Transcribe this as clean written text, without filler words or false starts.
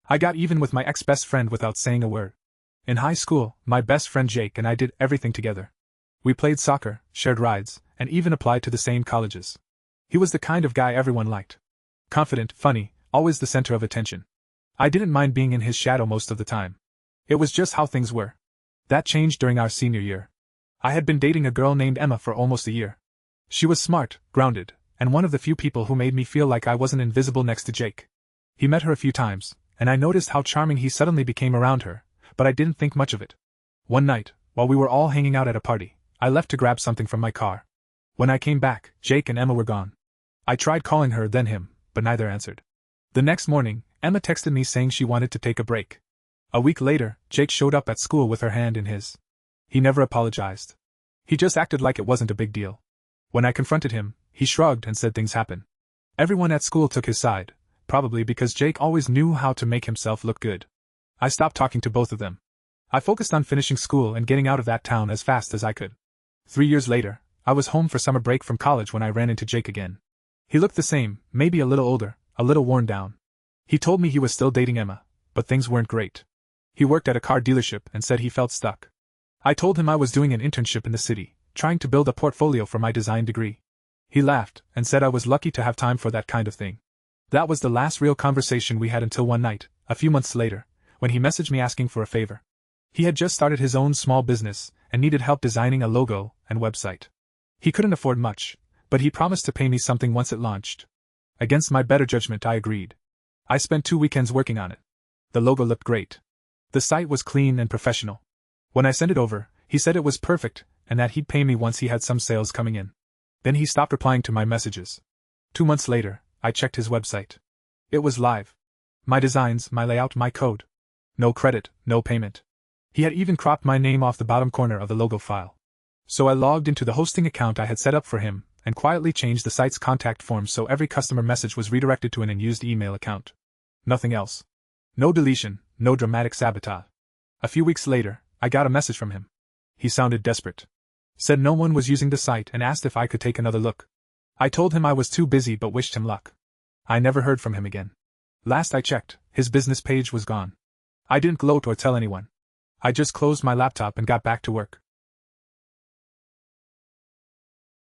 I got even with my ex-best friend without saying a word. In high school, my best friend Jake and I did everything together. We played soccer, shared rides, and even applied to the same colleges. He was the kind of guy everyone liked. Confident, funny, always the center of attention. I didn't mind being in his shadow most of the time. It was just how things were. That changed during our senior year. I had been dating a girl named Emma for almost a year. She was smart, grounded, and one of the few people who made me feel like I wasn't invisible next to Jake. He met her a few times, and I noticed how charming he suddenly became around her, but I didn't think much of it. One night, while we were all hanging out at a party, I left to grab something from my car. When I came back, Jake and Emma were gone. I tried calling her, then him, but neither answered. The next morning, Emma texted me saying she wanted to take a break. A week later, Jake showed up at school with her hand in his. He never apologized. He just acted like it wasn't a big deal. When I confronted him, he shrugged and said things happen. Everyone at school took his side, probably because Jake always knew how to make himself look good. I stopped talking to both of them. I focused on finishing school and getting out of that town as fast as I could. 3 years later, I was home for summer break from college when I ran into Jake again. He looked the same, maybe a little older, a little worn down. He told me he was still dating Emma, but things weren't great. He worked at a car dealership and said he felt stuck. I told him I was doing an internship in the city, trying to build a portfolio for my design degree. He laughed and said I was lucky to have time for that kind of thing. That was the last real conversation we had until one night, a few months later, when he messaged me asking for a favor. He had just started his own small business and needed help designing a logo and website. He couldn't afford much, but he promised to pay me something once it launched. Against my better judgment, I agreed. I spent 2 weekends working on it. The logo looked great. The site was clean and professional. When I sent it over, he said it was perfect and that he'd pay me once he had some sales coming in. Then he stopped replying to my messages. 2 months later, I checked his website. It was live. My designs, my layout, my code. No credit, no payment. He had even cropped my name off the bottom corner of the logo file. So I logged into the hosting account I had set up for him and quietly changed the site's contact form so every customer message was redirected to an unused email account. Nothing else. No deletion, no dramatic sabotage. A few weeks later, I got a message from him. He sounded desperate. Said no one was using the site and asked if I could take another look. I told him I was too busy but wished him luck. I never heard from him again. Last I checked, his business page was gone. I didn't gloat or tell anyone. I just closed my laptop and got back to work.